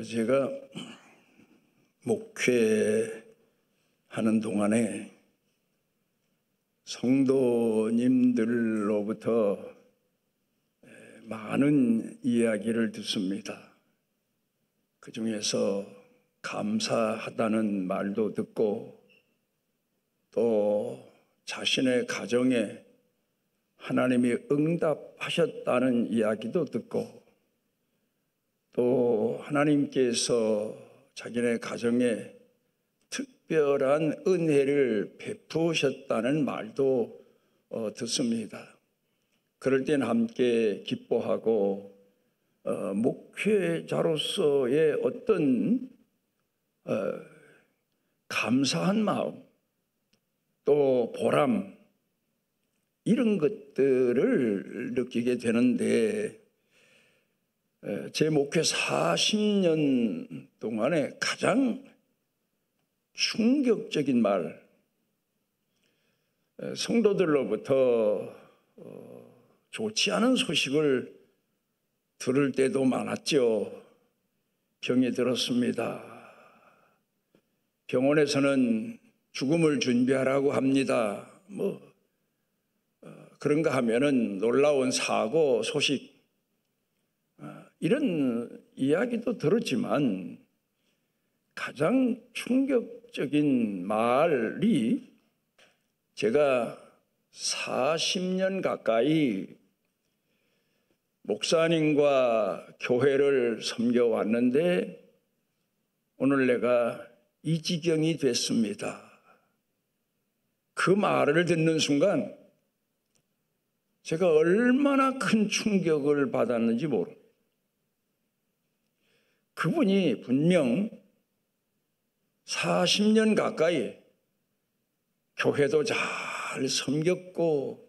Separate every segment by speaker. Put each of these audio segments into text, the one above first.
Speaker 1: 제가 목회하는 동안에 성도님들로부터 많은 이야기를 듣습니다. 그 중에서 감사하다는 말도 듣고 또 자신의 가정에 하나님이 응답하셨다는 이야기도 듣고 또 하나님께서 자기네 가정에 특별한 은혜를 베푸셨다는 말도 듣습니다. 그럴 땐 함께 기뻐하고 목회자로서의 어떤 감사한 마음 또 보람 이런 것들을 느끼게 되는데 제 목회 40년 동안에 가장 충격적인 말, 성도들로부터 좋지 않은 소식을 들을 때도 많았죠. 병이 들었습니다. 병원에서는 죽음을 준비하라고 합니다. 그런가 하면은 놀라운 사고 소식 이런 이야기도 들었지만 가장 충격적인 말이 제가 40년 가까이 목사님과 교회를 섬겨왔는데 오늘 내가 이 지경이 됐습니다. 그 말을 듣는 순간 제가 얼마나 큰 충격을 받았는지 모릅니다. 그분이 분명 40년 가까이 교회도 잘 섬겼고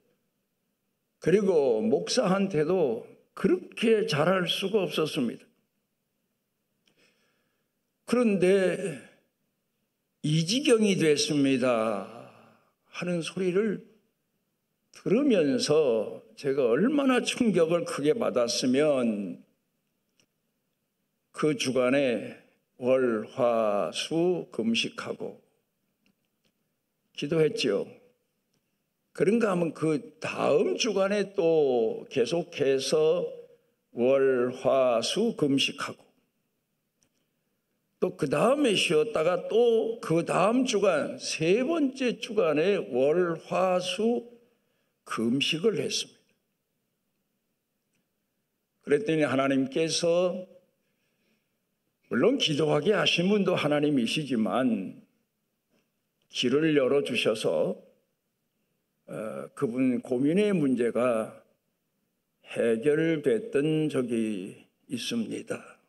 Speaker 1: 그리고 목사한테도 그렇게 잘할 수가 없었습니다. 그런데 이 지경이 됐습니다 하는 소리를 들으면서 제가 얼마나 충격을 크게 받았으면 그 주간에 월, 화, 수 금식하고 기도했죠. 그런가 하면 그 다음 주간에 또 계속해서 월, 화, 수 금식하고 또 그 다음에 쉬었다가 또 그 다음 주간 세 번째 주간에 월, 화, 수 금식을 했습니다. 그랬더니 하나님께서 물론 기도하게 하신 분도 하나님이시지만 길을 열어주셔서 그분 고민의 문제가 해결됐던 적이 있습니다.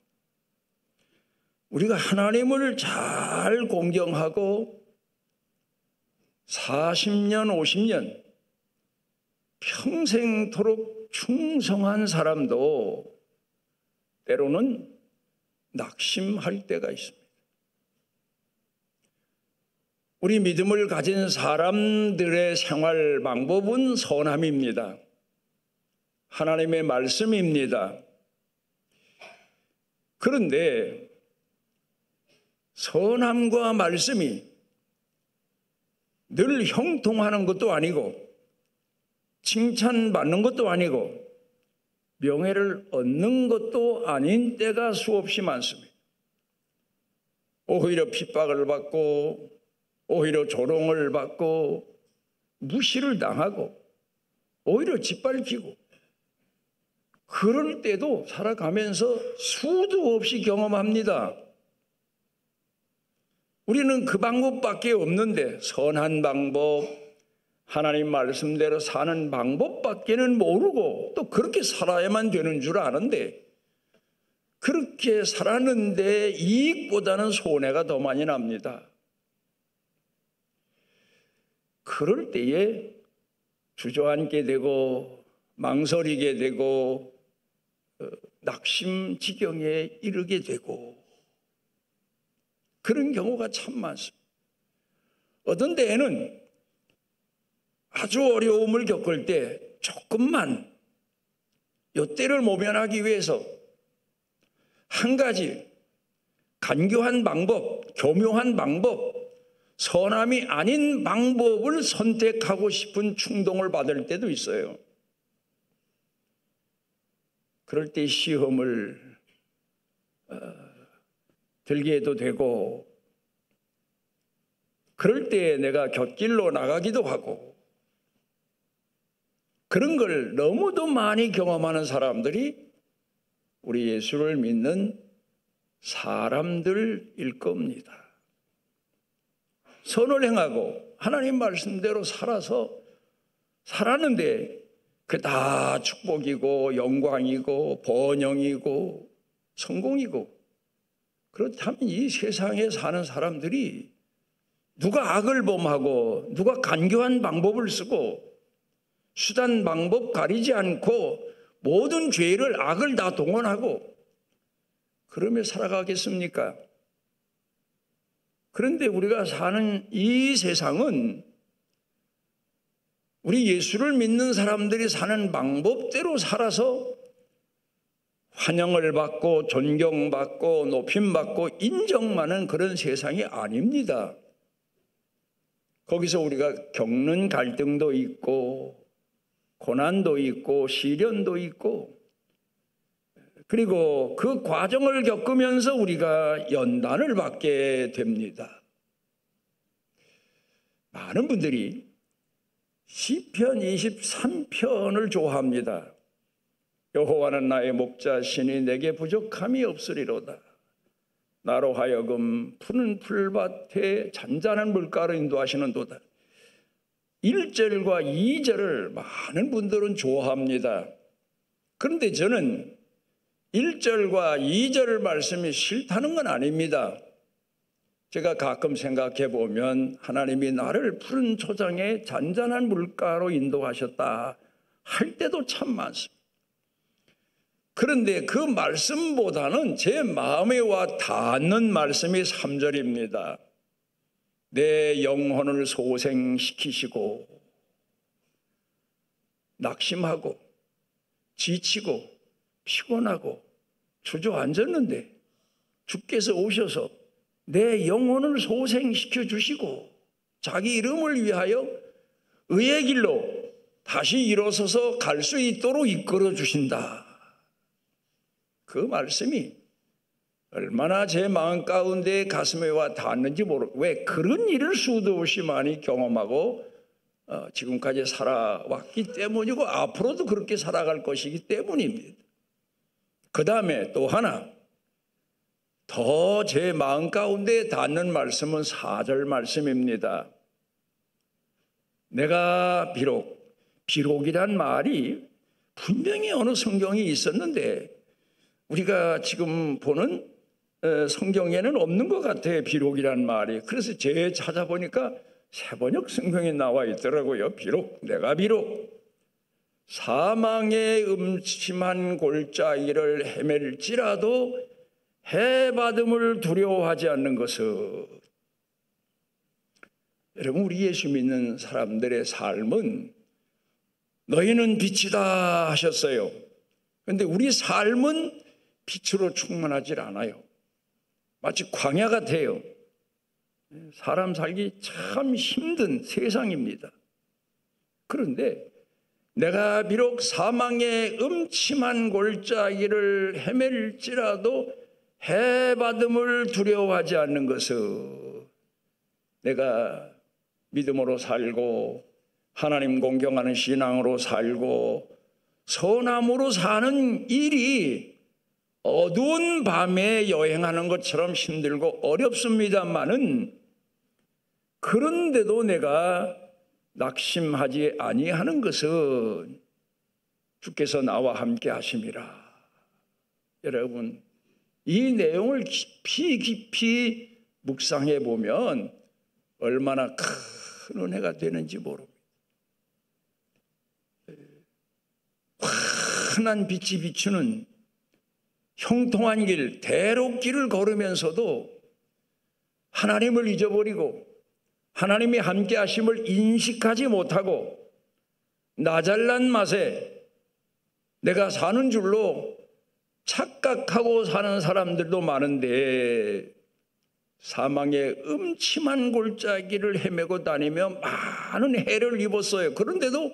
Speaker 1: 우리가 하나님을 잘 공경하고 40년, 50년 평생토록 충성한 사람도 때로는 낙심할 때가 있습니다. 우리 믿음을 가진 사람들의 생활 방법은 선함입니다. 하나님의 말씀입니다. 그런데 선함과 말씀이 늘 형통하는 것도 아니고 칭찬받는 것도 아니고 명예를 얻는 것도 아닌 때가 수없이 많습니다. 오히려 핍박을 받고 오히려 조롱을 받고 무시를 당하고 오히려 짓밟히고 그럴 때도 살아가면서 수도 없이 경험합니다. 우리는 그 방법밖에 없는데 선한 방법 하나님 말씀대로 사는 방법밖에는 모르고 또 그렇게 살아야만 되는 줄 아는데 그렇게 살았는데 이익보다는 손해가 더 많이 납니다. 그럴 때에 주저앉게 되고 망설이게 되고 낙심 지경에 이르게 되고 그런 경우가 참 많습니다. 어떤 때에는 아주 어려움을 겪을 때 조금만 이때를 모면하기 위해서 한 가지 간교한 방법, 교묘한 방법, 선함이 아닌 방법을 선택하고 싶은 충동을 받을 때도 있어요. 그럴 때 시험을 들게 해도 되고, 그럴 때 내가 곁길로 나가기도 하고, 그런 걸 너무도 많이 경험하는 사람들이 우리 예수를 믿는 사람들일 겁니다. 선을 행하고 하나님 말씀대로 살았는데 그 다 축복이고 영광이고 번영이고 성공이고, 그렇다면 이 세상에 사는 사람들이 누가 악을 범하고 누가 간교한 방법을 쓰고 수단 방법 가리지 않고 모든 죄를 악을 다 동원하고 그러며 살아가겠습니까? 그런데 우리가 사는 이 세상은 우리 예수를 믿는 사람들이 사는 방법대로 살아서 환영을 받고 존경받고 높임받고 인정받는 그런 세상이 아닙니다. 거기서 우리가 겪는 갈등도 있고 고난도 있고 시련도 있고, 그리고 그 과정을 겪으면서 우리가 연단을 받게 됩니다. 많은 분들이 시편 23편을 좋아합니다. 여호와는 나의 목자시니 내게 부족함이 없으리로다. 나로 하여금 푸른 풀밭에 잔잔한 물가로 인도하시는도다. 1절과 2절을 많은 분들은 좋아합니다. 그런데 저는 1절과 2절 말씀이 싫다는 건 아닙니다. 제가 가끔 생각해 보면 하나님이 나를 푸른 초장에 잔잔한 물가로 인도하셨다 할 때도 참 많습니다. 그런데 그 말씀보다는 제 마음에 와 닿는 말씀이 3절입니다. 내 영혼을 소생시키시고 낙심하고 지치고 피곤하고 주저앉았는데 주께서 오셔서 내 영혼을 소생시켜 주시고 자기 이름을 위하여 의의 길로 다시 일어서서 갈 수 있도록 이끌어 주신다. 그 말씀이 얼마나 제 마음 가운데 가슴에 와 닿는지 모르고, 왜 그런 일을 수도 없이 많이 경험하고 지금까지 살아왔기 때문이고 앞으로도 그렇게 살아갈 것이기 때문입니다. 그 다음에 또 하나 더 제 마음 가운데 닿는 말씀은 4절 말씀입니다. 내가 비록이란 말이 분명히 어느 성경이 있었는데 우리가 지금 보는 성경에는 없는 것 같아요. 비록이란 말이. 그래서 제 찾아보니까 새번역 성경에 나와 있더라고요. 내가 비록 사망의 음침한 골짜기를 헤맬지라도 해받음을 두려워하지 않는 것은, 여러분 우리 예수 믿는 사람들의 삶은 너희는 빛이다 하셨어요. 그런데 우리 삶은 빛으로 충만하지 않아요. 마치 광야 같아요. 사람 살기 참 힘든 세상입니다. 그런데 내가 비록 사망의 음침한 골짜기를 헤맬지라도 해받음을 두려워하지 않는 것은, 내가 믿음으로 살고 하나님 공경하는 신앙으로 살고 선함으로 사는 일이 어두운 밤에 여행하는 것처럼 힘들고 어렵습니다마는, 그런데도 내가 낙심하지 아니하는 것은 주께서 나와 함께 하심이라. 여러분 이 내용을 깊이 묵상해 보면 얼마나 큰 은혜가 되는지 모릅니다. 환한 빛이 비추는 형통한 길, 대로길을 걸으면서도 하나님을 잊어버리고 하나님이 함께 하심을 인식하지 못하고 나 잘난 맛에 내가 사는 줄로 착각하고 사는 사람들도 많은데 사망의 음침한 골짜기를 헤매고 다니며 많은 해를 입었어요. 그런데도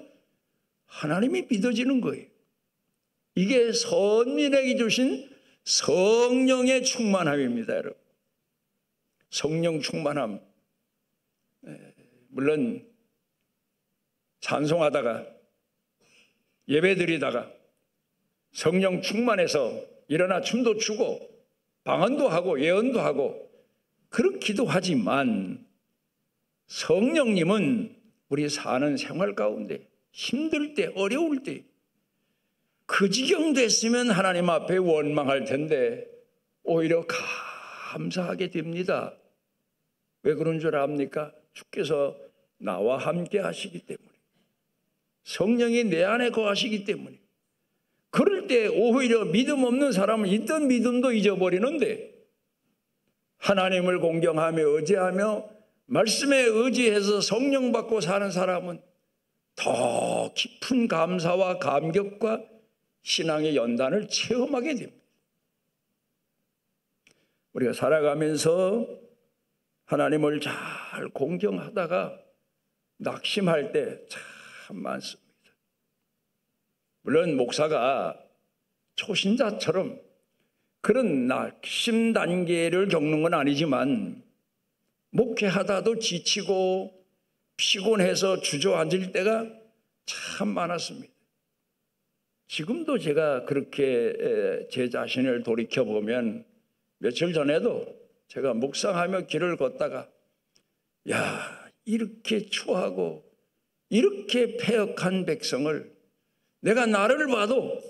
Speaker 1: 하나님이 믿어지는 거예요. 이게 선민에게 주신 성령의 충만함입니다, 여러분. 성령 충만함. 물론 찬송하다가 예배드리다가 성령 충만해서 일어나 춤도 추고 방언도 하고 예언도 하고 그렇기도 하지만 성령님은 우리 사는 생활 가운데 힘들 때 어려울 때 그 지경 됐으면 하나님 앞에 원망할 텐데 오히려 감사하게 됩니다. 왜 그런 줄 압니까? 주께서 나와 함께 하시기 때문에, 성령이 내 안에 거하시기 때문에. 그럴 때 오히려 믿음 없는 사람은 있던 믿음도 잊어버리는데 하나님을 공경하며 의지하며 말씀에 의지해서 성령 받고 사는 사람은 더 깊은 감사와 감격과 신앙의 연단을 체험하게 됩니다. 우리가 살아가면서 하나님을 잘 공경하다가 낙심할 때 참 많습니다. 물론 목사가 초신자처럼 그런 낙심 단계를 겪는 건 아니지만 목회하다도 지치고 피곤해서 주저앉을 때가 참 많았습니다. 지금도 제가 그렇게 제 자신을 돌이켜보면 며칠 전에도 제가 묵상하며 길을 걷다가 야, 이렇게 추하고 이렇게 패역한 백성을 내가 나를 봐도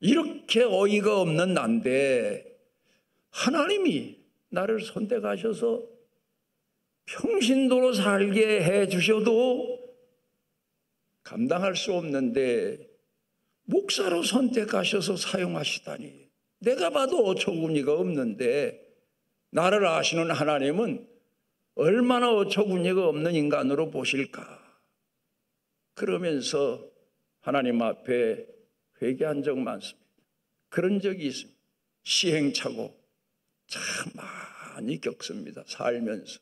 Speaker 1: 이렇게 어이가 없는 난데 하나님이 나를 선택하셔서 평신도로 살게 해 주셔도 감당할 수 없는데 목사로 선택하셔서 사용하시다니 내가 봐도 어처구니가 없는데 나를 아시는 하나님은 얼마나 어처구니가 없는 인간으로 보실까. 그러면서 하나님 앞에 회개한 적 많습니다. 그런 적이 있습니다. 시행착오 참 많이 겪습니다. 살면서.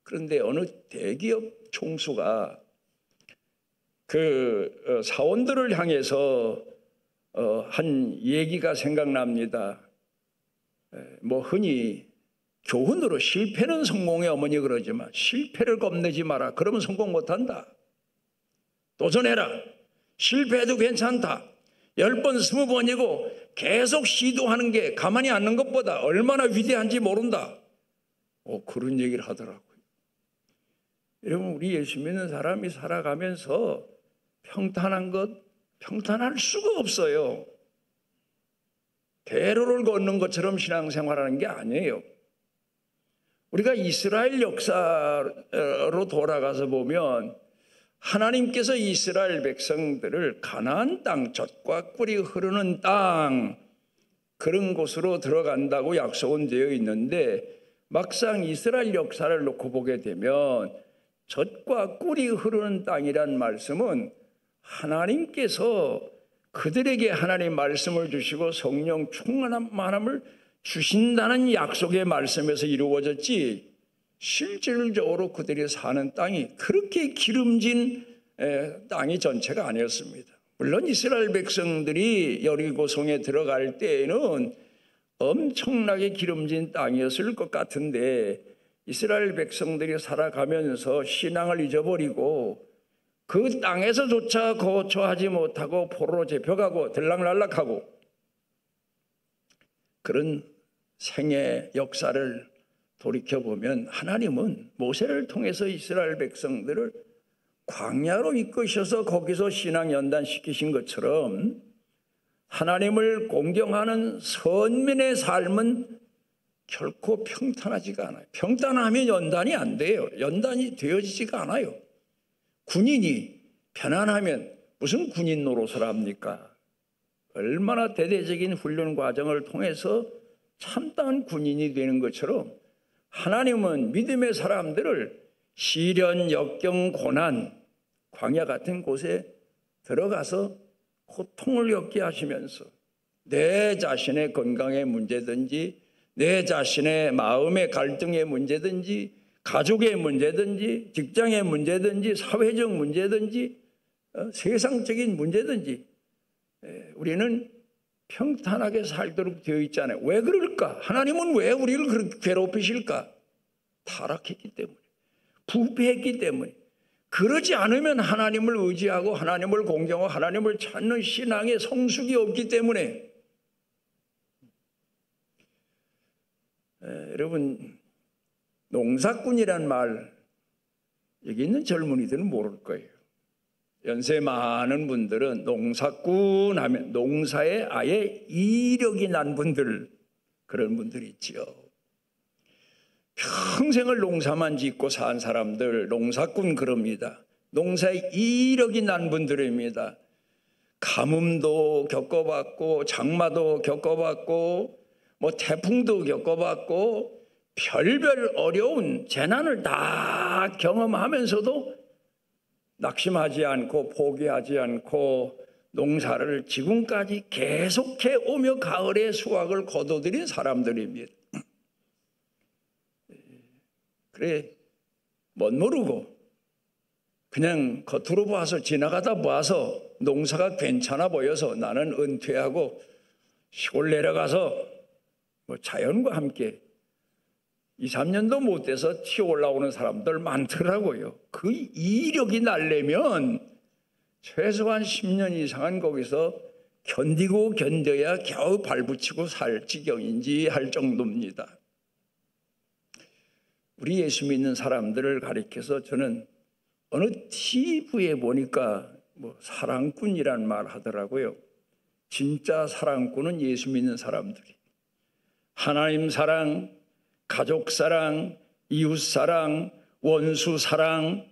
Speaker 1: 그런데 어느 대기업 총수가 그 사원들을 향해서 한 얘기가 생각납니다. 뭐 흔히 교훈으로 실패는 성공의 어머니 그러지만 실패를 겁내지 마라. 그러면 성공 못한다. 도전해라. 실패해도 괜찮다. 10번, 20번이고 계속 시도하는 게 가만히 앉는 것보다 얼마나 위대한지 모른다. 그런 얘기를 하더라고요. 여러분, 우리 예수 믿는 사람이 살아가면서 평탄한 것, 평탄할 수가 없어요. 대로를 걷는 것처럼 신앙생활하는 게 아니에요. 우리가 이스라엘 역사로 돌아가서 보면 하나님께서 이스라엘 백성들을 가나안 땅, 젖과 꿀이 흐르는 땅, 그런 곳으로 들어간다고 약속은 되어 있는데 막상 이스라엘 역사를 놓고 보게 되면 젖과 꿀이 흐르는 땅이란 말씀은 하나님께서 그들에게 하나님 말씀을 주시고 성령 충만함을 주신다는 약속의 말씀에서 이루어졌지 실질적으로 그들이 사는 땅이 그렇게 기름진 땅이 전체가 아니었습니다. 물론 이스라엘 백성들이 여리고성에 들어갈 때에는 엄청나게 기름진 땅이었을 것 같은데 이스라엘 백성들이 살아가면서 신앙을 잊어버리고 그 땅에서조차 거처하지 못하고 포로로 잡혀가고 들락날락하고 그런 생애 역사를 돌이켜보면 하나님은 모세를 통해서 이스라엘 백성들을 광야로 이끄셔서 거기서 신앙 연단시키신 것처럼 하나님을 공경하는 선민의 삶은 결코 평탄하지가 않아요. 평탄하면 연단이 안 돼요. 연단이 되어지지가 않아요. 군인이 편안하면 무슨 군인 노릇을 합니까? 얼마나 대대적인 훈련 과정을 통해서 참다운 군인이 되는 것처럼 하나님은 믿음의 사람들을 시련, 역경, 고난, 광야 같은 곳에 들어가서 고통을 겪게 하시면서 내 자신의 건강의 문제든지 내 자신의 마음의 갈등의 문제든지 가족의 문제든지 직장의 문제든지 사회적 문제든지 세상적인 문제든지 우리는 평탄하게 살도록 되어 있잖아요. 왜 그럴까? 하나님은 왜 우리를 그렇게 괴롭히실까? 타락했기 때문에, 부패했기 때문에. 그러지 않으면 하나님을 의지하고 하나님을 공경하고 하나님을 찾는 신앙의 성숙이 없기 때문에. 여러분, 농사꾼이란 말 여기 있는 젊은이들은 모를 거예요. 연세 많은 분들은 농사꾼 하면 농사에 아예 이력이 난 분들, 그런 분들이 있지요. 평생을 농사만 짓고 산 사람들 농사꾼 그럽니다. 농사에 이력이 난 분들입니다. 가뭄도 겪어봤고 장마도 겪어봤고 뭐 태풍도 겪어봤고 별별 어려운 재난을 다 경험하면서도 낙심하지 않고 포기하지 않고 농사를 지금까지 계속해 오며 가을에 수확을 거둬들인 사람들입니다. 그래 못 모르고 그냥 겉으로 봐서 지나가다 봐서 농사가 괜찮아 보여서 나는 은퇴하고 시골 내려가서 뭐 자연과 함께 2, 3년도 못 돼서 튀어 올라오는 사람들 많더라고요. 그 이력이 날려면 최소한 10년 이상은 거기서 견디고 견뎌야 겨우 발붙이고 살 지경인지 할 정도입니다. 우리 예수 믿는 사람들을 가리켜서 저는 어느 TV에 보니까 뭐 사랑꾼이란 말 하더라고요. 진짜 사랑꾼은 예수 믿는 사람들이 하나님 사랑, 가족 사랑, 이웃 사랑, 원수 사랑,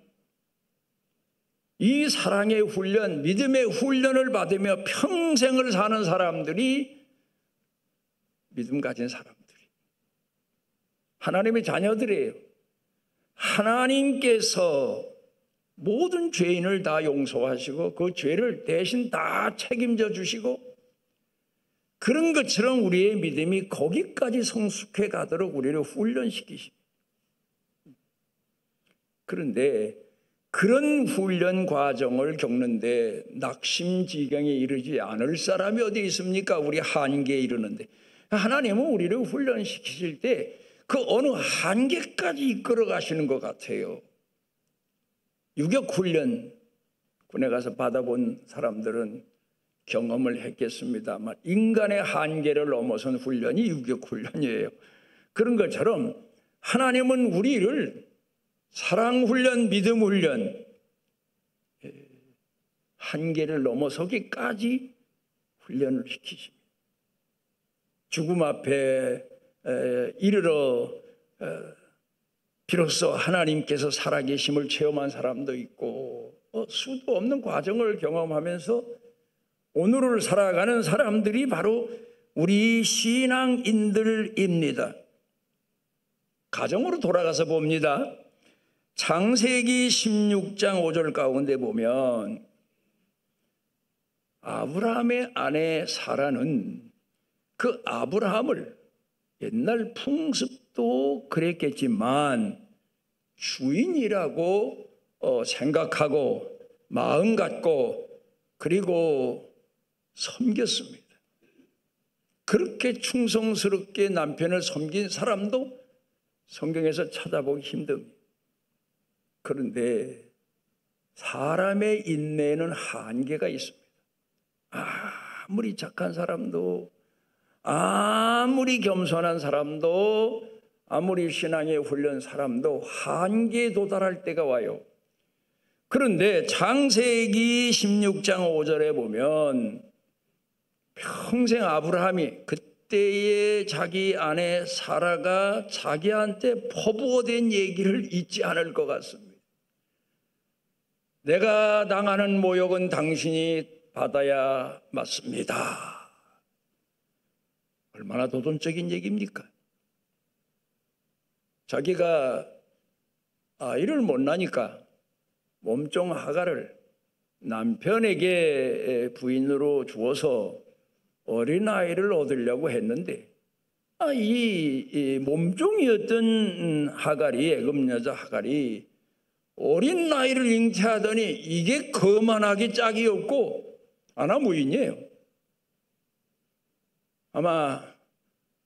Speaker 1: 이 사랑의 훈련, 믿음의 훈련을 받으며 평생을 사는 사람들이 믿음 가진 사람들이 하나님의 자녀들이에요. 하나님께서 모든 죄인을 다 용서하시고 그 죄를 대신 다 책임져 주시고 그런 것처럼 우리의 믿음이 거기까지 성숙해 가도록 우리를 훈련시키십니다. 그런데 그런 훈련 과정을 겪는데 낙심지경에 이르지 않을 사람이 어디 있습니까? 우리 한계에 이르는데 하나님은 우리를 훈련시키실 때 그 어느 한계까지 이끌어 가시는 것 같아요. 유격훈련 군에 가서 받아본 사람들은 경험을 했겠습니다만 인간의 한계를 넘어선 훈련이 유격훈련이에요. 그런 것처럼 하나님은 우리를 사랑훈련, 믿음훈련, 한계를 넘어서기까지 훈련을 시키십니다. 죽음 앞에 이르러 비로소 하나님께서 살아계심을 체험한 사람도 있고 수도 없는 과정을 경험하면서 오늘을 살아가는 사람들이 바로 우리 신앙인들입니다. 가정으로 돌아가서 봅니다. 창세기 16장 5절 가운데 보면 아브라함의 아내 사라는 그 아브라함을 옛날 풍습도 그랬겠지만 주인이라고 생각하고 마음 갖고 그리고 섬겼습니다. 그렇게 충성스럽게 남편을 섬긴 사람도 성경에서 찾아보기 힘듭니다. 그런데 사람의 인내에는 한계가 있습니다. 아무리 착한 사람도 아무리 겸손한 사람도 아무리 신앙의 훈련 사람도 한계에 도달할 때가 와요. 그런데 창세기 16장 5절에 보면 평생 아브라함이 그때의 자기 아내 사라가 자기한테 퍼부어댄 얘기를 잊지 않을 것 같습니다. 내가 당하는 모욕은 당신이 받아야 맞습니다. 얼마나 도전적인 얘기입니까? 자기가 아이를 못 낳으니까 몸종 하가를 남편에게 부인으로 주어서 어린아이를 얻으려고 했는데 이 몸종이었던 하갈이, 애굽 여자 하갈이 어린 나이를 잉태하더니 이게 거만하기 짝이 없고 아나무인이에요. 아마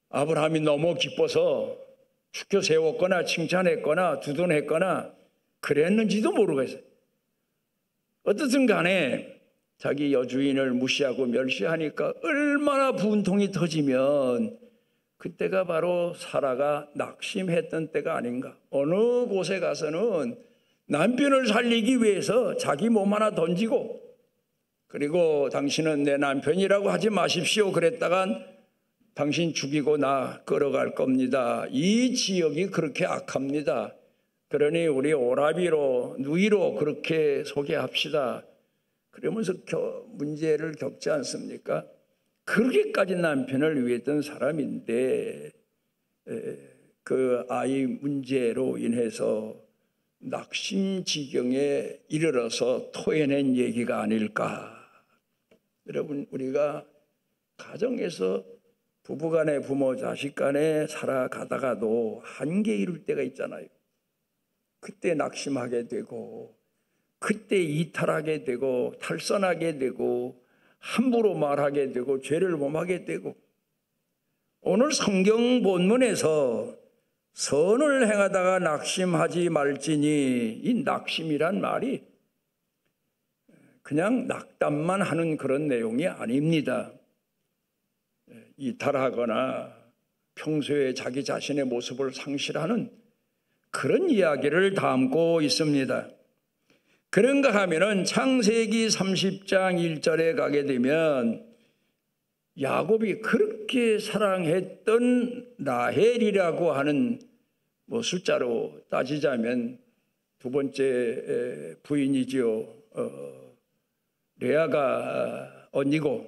Speaker 1: 아브라함이 너무 기뻐서 축켜 세웠거나 칭찬했거나 두둔했거나 그랬는지도 모르겠어요. 어떻든 간에 자기 여주인을 무시하고 멸시하니까 얼마나 분통이 터지면 그때가 바로 사라가 낙심했던 때가 아닌가. 어느 곳에 가서는 남편을 살리기 위해서 자기 몸 하나 던지고, 그리고 당신은 내 남편이라고 하지 마십시오 그랬다간 당신 죽이고 나 끌어갈 겁니다. 이 지역이 그렇게 악합니다. 그러니 우리 오라비로 누이로 그렇게 소개합시다. 그러면서 문제를 겪지 않습니까? 그렇게까지 남편을 위했던 사람인데 그 아이 문제로 인해서 낙심지경에 이르러서 토해낸 얘기가 아닐까. 여러분, 우리가 가정에서 부부간에, 부모 자식간에 살아가다가도 한계 이룰 때가 있잖아요. 그때 낙심하게 되고, 그때 이탈하게 되고, 탈선하게 되고, 함부로 말하게 되고, 죄를 범하게 되고. 오늘 성경 본문에서 선을 행하다가 낙심하지 말지니, 이 낙심이란 말이 그냥 낙담만 하는 그런 내용이 아닙니다. 이탈하거나 평소에 자기 자신의 모습을 상실하는 그런 이야기를 담고 있습니다. 그런가 하면은 창세기 30장 1절에 가게 되면 야곱이 그렇게 사랑했던 라헬이라고 하는, 숫자로 따지자면 두 번째 부인이지요. 레아가 언니고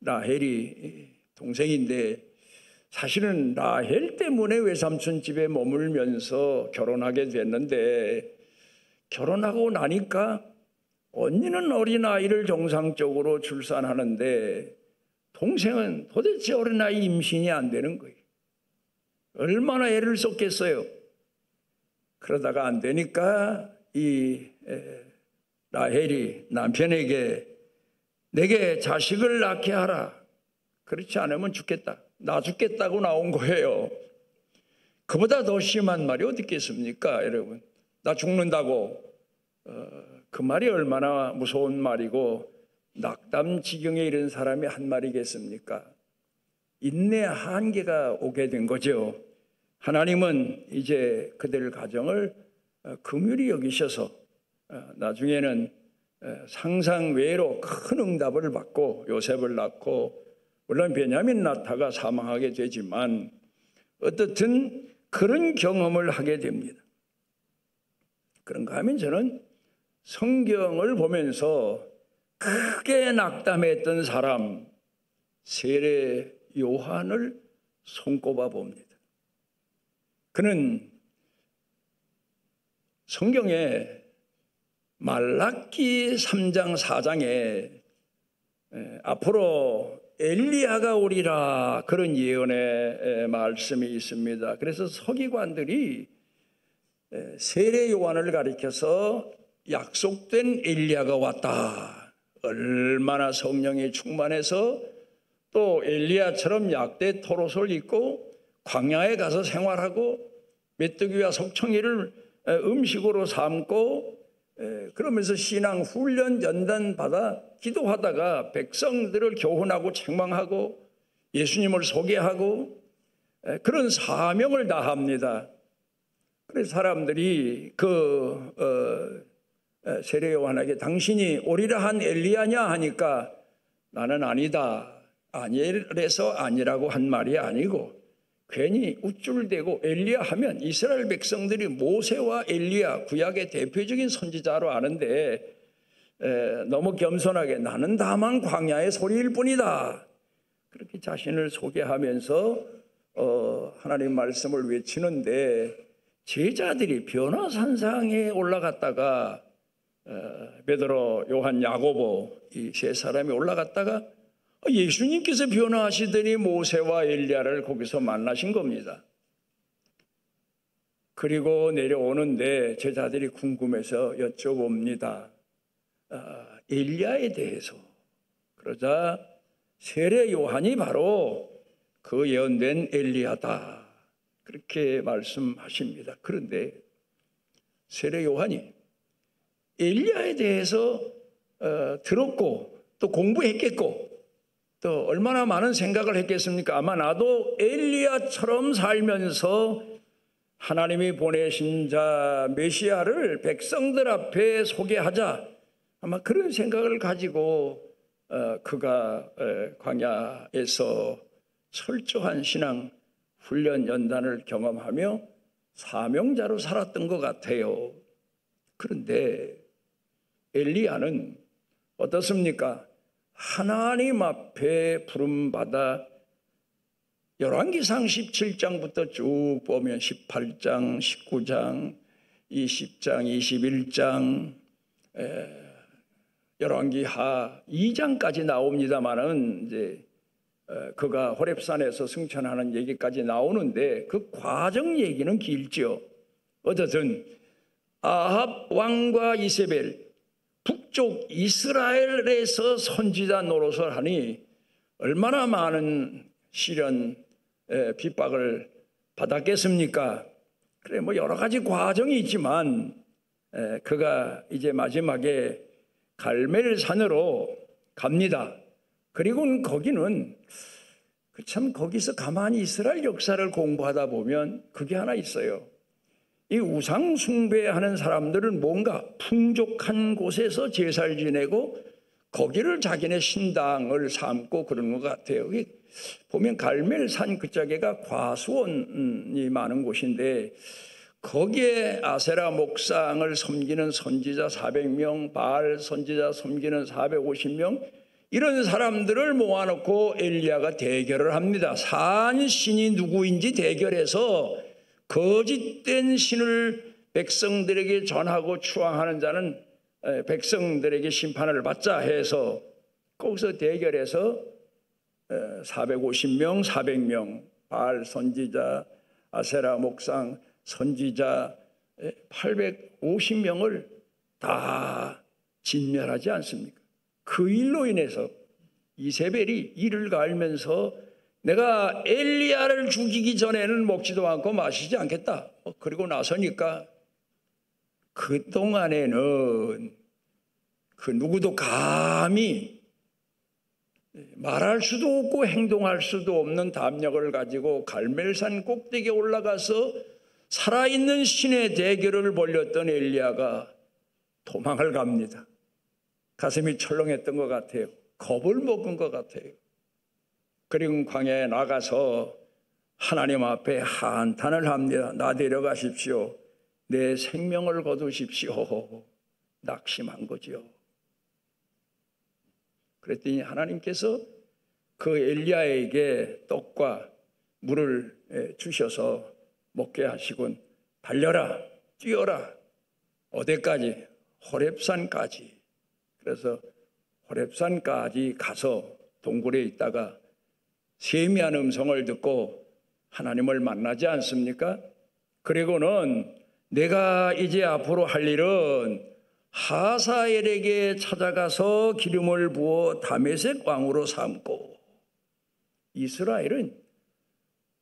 Speaker 1: 라헬이 동생인데, 사실은 라헬 때문에 외삼촌 집에 머물면서 결혼하게 됐는데, 결혼하고 나니까 언니는 어린아이를 정상적으로 출산하는데 동생은 도대체 어린아이 임신이 안 되는 거예요. 얼마나 애를 썼겠어요. 그러다가 안 되니까 이 라헬이 남편에게 내게 자식을 낳게 하라. 그렇지 않으면 죽겠다. 나 죽겠다고 나온 거예요. 그보다 더 심한 말이 어디 있겠습니까, 여러분? 나 죽는다고. 그 말이 얼마나 무서운 말이고 낙담 지경에 이른 사람이 한 말이겠습니까? 인내 한계가 오게 된 거죠. 하나님은 이제 그들 가정을 긍휼히 여기셔서 나중에는 상상 외로 큰 응답을 받고 요셉을 낳고, 물론 베냐민 낳다가 사망하게 되지만 어떻든 그런 경험을 하게 됩니다. 그런가 하면 저는 성경을 보면서 크게 낙담했던 사람 세례 요한을 손꼽아 봅니다. 그는 성경에 말라기 3장 4장에 앞으로 엘리야가 오리라 그런 예언의 말씀이 있습니다. 그래서 서기관들이 세례 요한을 가리켜서 약속된 엘리야가 왔다. 얼마나 성령이 충만해서 또 엘리야처럼 약대 토롯을 입고 광야에 가서 생활하고 메뚜기와 석청이를 음식으로 삼고 그러면서 신앙 훈련 연단 받아 기도하다가 백성들을 교훈하고 책망하고 예수님을 소개하고 그런 사명을 다합니다. 그래서 사람들이 세례 요한에게 당신이 오리라 한 엘리야냐 하니까 나는 아니다. 아니래서 아니라고 한 말이 아니고 괜히 우쭐대고 엘리야 하면 이스라엘 백성들이 모세와 엘리야 구약의 대표적인 선지자로 아는데 너무 겸손하게 나는 다만 광야의 소리일 뿐이다. 그렇게 자신을 소개하면서 하나님 말씀을 외치는데 제자들이 변화산상에 올라갔다가 베드로, 요한, 야고보 이 세 사람이 올라갔다가 예수님께서 변화하시더니 모세와 엘리야를 거기서 만나신 겁니다. 그리고 내려오는데 제자들이 궁금해서 여쭤봅니다. 엘리야에 대해서. 그러자 세례 요한이 바로 그 예언된 엘리야다, 그렇게 말씀하십니다. 그런데 세례 요한이 엘리야에 대해서 들었고 또 공부했겠고 또 얼마나 많은 생각을 했겠습니까? 아마 나도 엘리야처럼 살면서 하나님이 보내신 자 메시아를 백성들 앞에 소개하자, 아마 그런 생각을 가지고 그가 광야에서 철저한 신앙 훈련 연단을 경험하며 사명자로 살았던 것 같아요. 그런데 엘리야는 어떻습니까? 하나님 앞에 부름받아 열왕기상 17장부터 쭉 보면 18장, 19장, 20장, 21장, 열왕기하 2장까지 나옵니다만은 이제 그가 호렙산에서 승천하는 얘기까지 나오는데 그 과정 얘기는 길죠. 어쨌든 아합 왕과 이세벨, 북쪽 이스라엘에서 선지자 노릇을 하니 얼마나 많은 시련, 핍박을 받았겠습니까? 그래, 뭐 여러 가지 과정이 있지만 그가 이제 마지막에 갈멜산으로 갑니다. 그리고 거기는 참 거기서 가만히 이스라엘 역사를 공부하다 보면 그게 하나 있어요. 이 우상 숭배하는 사람들은 뭔가 풍족한 곳에서 제사를 지내고 거기를 자기네 신당을 삼고 그런 것 같아요. 보면 갈멜산 그쪽에가 과수원이 많은 곳인데 거기에 아세라 목상을 섬기는 선지자 400명, 바알 선지자 섬기는 450명, 이런 사람들을 모아놓고 엘리야가 대결을 합니다. 산 신이 누구인지 대결해서 거짓된 신을 백성들에게 전하고 추앙하는 자는 백성들에게 심판을 받자 해서 거기서 대결해서 450명, 400명, 바알 선지자, 아세라 목상 선지자 850명을 다 진멸하지 않습니까? 그 일로 인해서 이세벨이 이를 갈면서 내가 엘리야를 죽이기 전에는 먹지도 않고 마시지 않겠다. 그리고 나서니까 그동안에는 그 누구도 감히 말할 수도 없고 행동할 수도 없는 담력을 가지고 갈멜산 꼭대기에 올라가서 살아있는 신의 대결을 벌였던 엘리야가 도망을 갑니다. 가슴이 철렁했던 것 같아요. 겁을 먹은 것 같아요. 그리고 광야에 나가서 하나님 앞에 한탄을 합니다. 나 데려가십시오. 내 생명을 거두십시오. 낙심한 거죠. 그랬더니 하나님께서 그 엘리야에게 떡과 물을 주셔서 먹게 하시곤 달려라, 뛰어라. 어디까지? 호렙산까지. 그래서 호렙산까지 가서 동굴에 있다가 세미한 음성을 듣고 하나님을 만나지 않습니까? 그리고는 내가 이제 앞으로 할 일은 하사엘에게 찾아가서 기름을 부어 다메섹 왕으로 삼고, 이스라엘은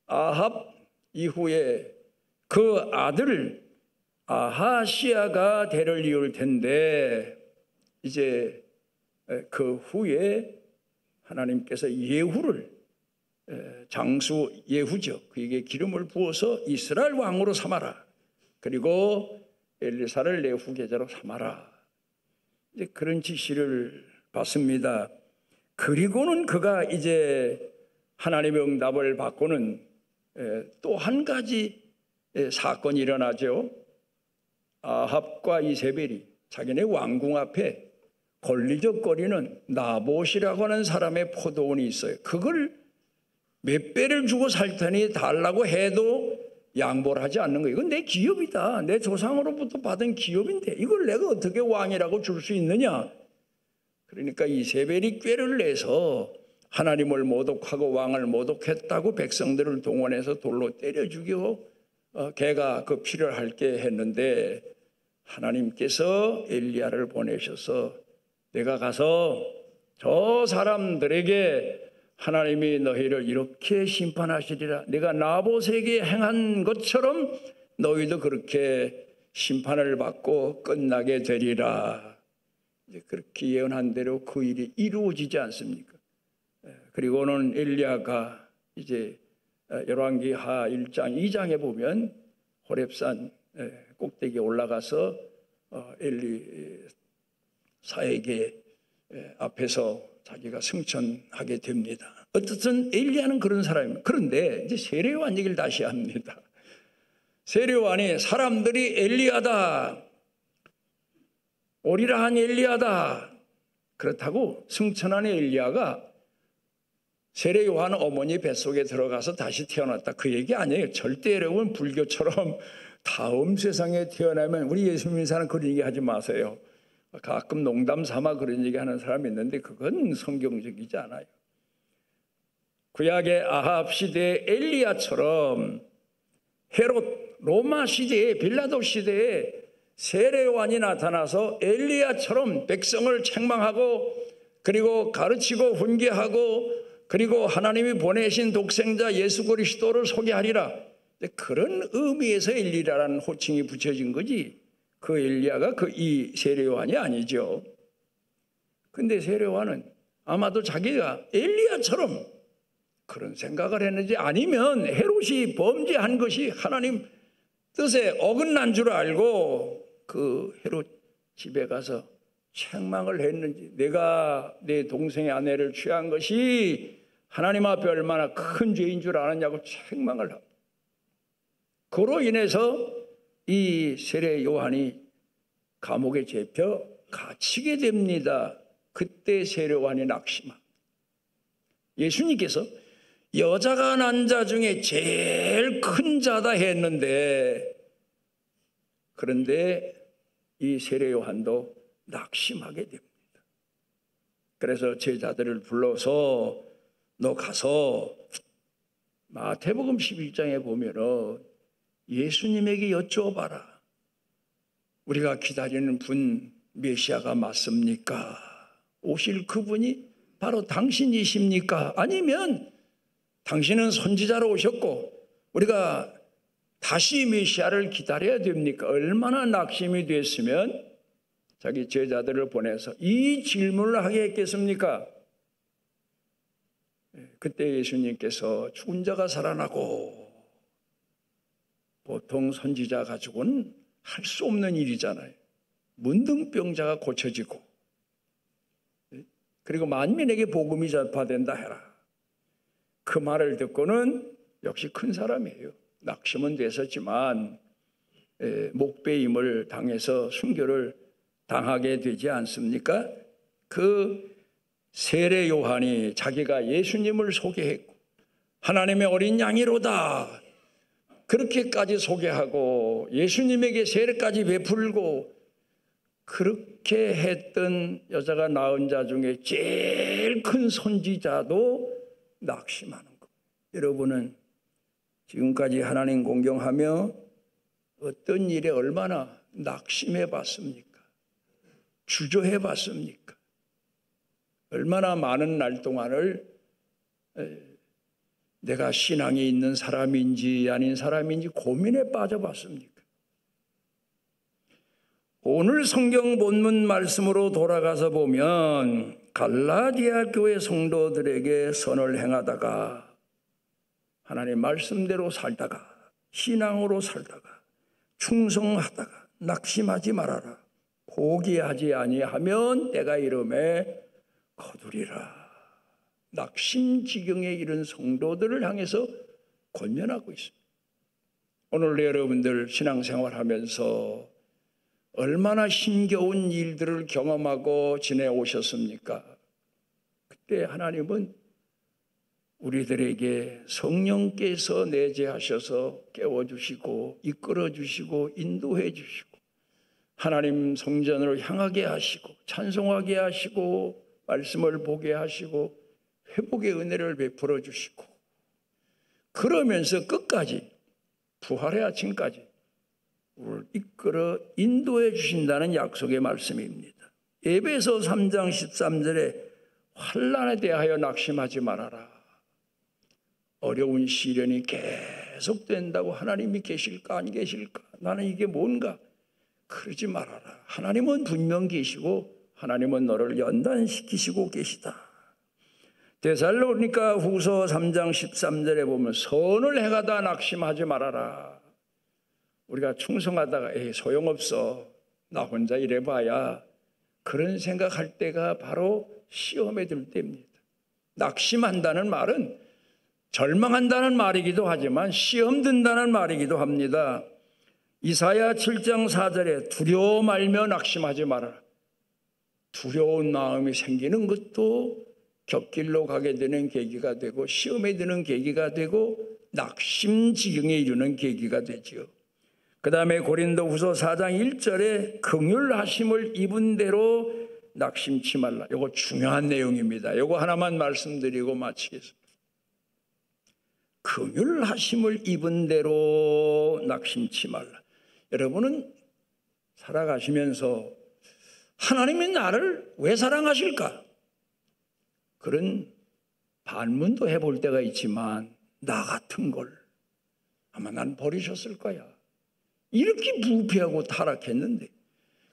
Speaker 1: 아합 이후에 그 아들 아하시아가 대를 이을 텐데 이제 그 후에 하나님께서 예후를, 장수 예후죠, 그에게 기름을 부어서 이스라엘 왕으로 삼아라. 그리고 엘리사를 내 후계자로 삼아라. 이제 그런 지시를 받습니다. 그리고는 그가 이제 하나님의 응답을 받고는 또 한 가지 사건이 일어나죠. 아합과 이세벨이 자기네 왕궁 앞에 걸리적거리는 나봇이라고 하는 사람의 포도원이 있어요. 그걸 몇 배를 주고 살 테니 달라고 해도 양보를 하지 않는 거예요. 이건 내 기업이다. 내 조상으로부터 받은 기업인데 이걸 내가 어떻게 왕이라고 줄 수 있느냐. 그러니까 이세벨이 꾀를 내서 하나님을 모독하고 왕을 모독했다고 백성들을 동원해서 돌로 때려 죽이고 걔가 그 피를 핥게 했는데 하나님께서 엘리야를 보내셔서 내가 가서 저 사람들에게 하나님이 너희를 이렇게 심판하시리라. 내가 나봇에게 행한 것처럼 너희도 그렇게 심판을 받고 끝나게 되리라. 그렇게 예언한 대로 그 일이 이루어지지 않습니까? 그리고는 엘리야가 이제 열왕기하 1장 2장에 보면 호렙산 꼭대기에 올라가서 엘리사에게 앞에서 자기가 승천하게 됩니다. 어쨌든 엘리야는 그런 사람입니다. 그런데 이제 세례요한 얘기를 다시 합니다. 세례요한이 사람들이 엘리야다, 오리라 한 엘리야다, 그렇다고 승천한 엘리야가 세례요한 어머니 뱃속에 들어가서 다시 태어났다, 그 얘기 아니에요. 절대 여러분 불교처럼 다음 세상에 태어나면, 우리 예수 믿는 사람 그런 얘기 하지 마세요. 가끔 농담 삼아 그런 얘기 하는 사람이 있는데 그건 성경적이지 않아요. 구약의 아합 시대의 엘리야처럼 헤롯 로마 시대에, 빌라도 시대에 세례요한이 나타나서 엘리야처럼 백성을 책망하고 그리고 가르치고 훈계하고 그리고 하나님이 보내신 독생자 예수 그리스도를 소개하리라. 그런 의미에서 엘리야라는 호칭이 붙여진 거지, 그 엘리야가 이 세례요한이 아니죠. 근데 세례요한은 아마도 자기가 엘리야처럼 그런 생각을 했는지, 아니면 헤롯이 범죄한 것이 하나님 뜻에 어긋난 줄 알고 그 헤롯 집에 가서 책망을 했는지, 내가 내 동생의 아내를 취한 것이 하나님 앞에 얼마나 큰 죄인 줄 아느냐고 책망을 하고, 그로 인해서 이 세례 요한이 감옥에 잡혀 갇히게 됩니다. 그때 세례 요한이 낙심합니다. 예수님께서 여자가 난 자 중에 제일 큰 자다 했는데, 그런데 이 세례 요한도 낙심하게 됩니다. 그래서 제자들을 불러서 너 가서 마태복음 11장에 보면은 예수님에게 여쭤봐라. 우리가 기다리는 분 메시아가 맞습니까? 오실 그분이 바로 당신이십니까? 아니면 당신은 선지자로 오셨고 우리가 다시 메시아를 기다려야 됩니까? 얼마나 낙심이 됐으면 자기 제자들을 보내서 이 질문을 하게 했겠습니까? 그때 예수님께서 죽은 자가 살아나고, 보통 선지자 가지고는 할 수 없는 일이잖아요. 문둥병자가 고쳐지고, 그리고 만민에게 복음이 전파된다 해라. 그 말을 듣고는 역시 큰 사람이에요. 낙심은 됐었지만 목배임을 당해서 순교를 당하게 되지 않습니까? 그 세례 요한이 자기가 예수님을 소개했고 하나님의 어린 양이로다 그렇게까지 소개하고 예수님에게 세례까지 베풀고 그렇게 했던 여자가 낳은 자 중에 제일 큰 선지자도 낙심하는 것. 여러분은 지금까지 하나님 공경하며 어떤 일에 얼마나 낙심해 봤습니까? 주저해 봤습니까? 얼마나 많은 날 동안을 내가 신앙이 있는 사람인지 아닌 사람인지 고민에 빠져봤습니까? 오늘 성경 본문 말씀으로 돌아가서 보면 갈라디아 교회 성도들에게 선을 행하다가 하나님 말씀대로 살다가 신앙으로 살다가 충성하다가 낙심하지 말아라. 포기하지 아니하면 때가 이름에 거두리라. 낙심지경에 이른 성도들을 향해서 권면하고 있습니다. 오늘 여러분들 신앙생활하면서 얼마나 힘겨운 일들을 경험하고 지내오셨습니까? 그때 하나님은 우리들에게 성령께서 내재하셔서 깨워주시고 이끌어주시고 인도해 주시고 하나님 성전으로 향하게 하시고 찬송하게 하시고 말씀을 보게 하시고 회복의 은혜를 베풀어 주시고 그러면서 끝까지 부활의 아침까지 우리를 이끌어 인도해 주신다는 약속의 말씀입니다. 에베소 3장 13절에 환난에 대하여 낙심하지 말아라. 어려운 시련이 계속된다고 하나님이 계실까 안 계실까? 나는 이게 뭔가? 그러지 말아라. 하나님은 분명 계시고 하나님은 너를 연단시키시고 계시다. 데살로니가 후서 3장 13절에 보면 선을 행하다 낙심하지 말아라. 우리가 충성하다가 에이 소용없어. 나 혼자 일해봐야. 그런 생각할 때가 바로 시험에 들 때입니다. 낙심한다는 말은 절망한다는 말이기도 하지만 시험 든다는 말이기도 합니다. 이사야 7장 4절에 두려워 말며 낙심하지 말아라. 두려운 마음이 생기는 것도 곁길로 가게 되는 계기가 되고 시험에 드는 계기가 되고 낙심 지경에 이르는 계기가 되지요. 그 다음에 고린도후서 4장 1절에 긍휼하심을 입은 대로 낙심치 말라. 이거 중요한 내용입니다. 이거 하나만 말씀드리고 마치겠습니다. 긍휼하심을 입은 대로 낙심치 말라. 여러분은 살아가시면서 하나님이 나를 왜 사랑하실까? 그런 반문도 해볼 때가 있지만 나 같은 걸 아마 난 버리셨을 거야. 이렇게 부패하고 타락했는데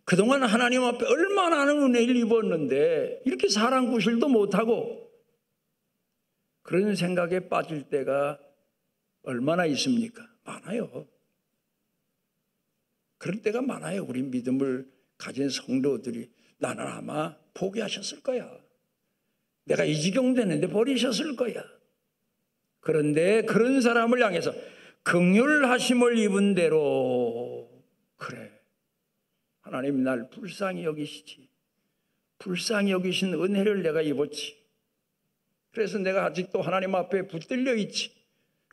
Speaker 1: 그동안 하나님 앞에 얼마나 많은 은혜를 입었는데 이렇게 사랑 구실도 못하고 그런 생각에 빠질 때가 얼마나 있습니까? 많아요. 그럴 때가 많아요. 우리 믿음을 가진 성도들이 나는 아마 포기하셨을 거야. 내가 이 지경 되는데 버리셨을 거야. 그런데 그런 사람을 향해서 긍휼하심을 입은 대로 그래. 하나님 날 불쌍히 여기시지. 불쌍히 여기신 은혜를 내가 입었지. 그래서 내가 아직도 하나님 앞에 붙들려 있지.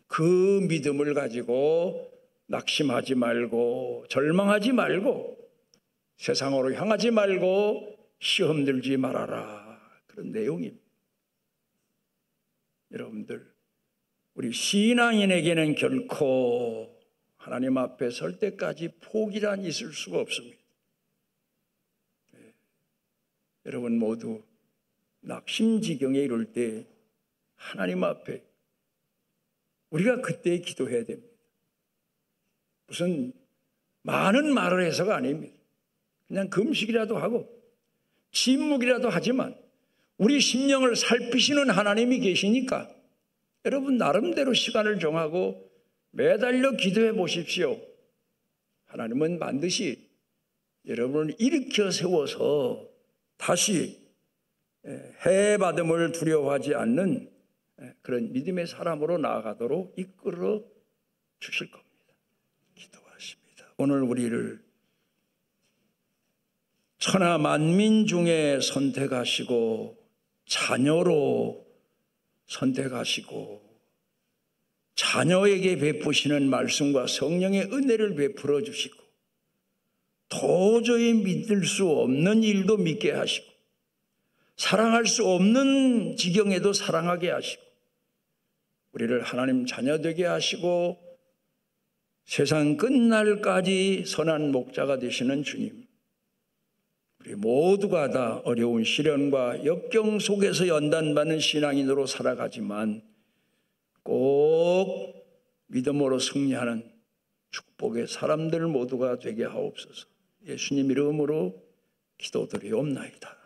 Speaker 1: 그 믿음을 가지고 낙심하지 말고 절망하지 말고 세상으로 향하지 말고 시험 들지 말아라. 그런 내용입니다. 여러분들 우리 신앙인에게는 결코 하나님 앞에 설 때까지 포기란 있을 수가 없습니다. 여러분 모두 낙심지경에 이를 때 하나님 앞에 우리가 그때 기도해야 됩니다. 무슨 많은 말을 해서가 아닙니다. 그냥 금식이라도 하고 침묵이라도 하지만 우리 심령을 살피시는 하나님이 계시니까 여러분 나름대로 시간을 정하고 매달려 기도해 보십시오. 하나님은 반드시 여러분을 일으켜 세워서 다시 해받음을 두려워하지 않는 그런 믿음의 사람으로 나아가도록 이끌어 주실 겁니다. 기도하십니다. 오늘 우리를 천하 만민 중에 선택하시고 자녀로 선택하시고 자녀에게 베푸시는 말씀과 성령의 은혜를 베풀어 주시고 도저히 믿을 수 없는 일도 믿게 하시고 사랑할 수 없는 지경에도 사랑하게 하시고 우리를 하나님 자녀 되게 하시고 세상 끝날까지 선한 목자가 되시는 주님, 우리 모두가 다 어려운 시련과 역경 속에서 연단받는 신앙인으로 살아가지만 꼭 믿음으로 승리하는 축복의 사람들 모두가 되게 하옵소서. 예수님 이름으로 기도드리옵나이다.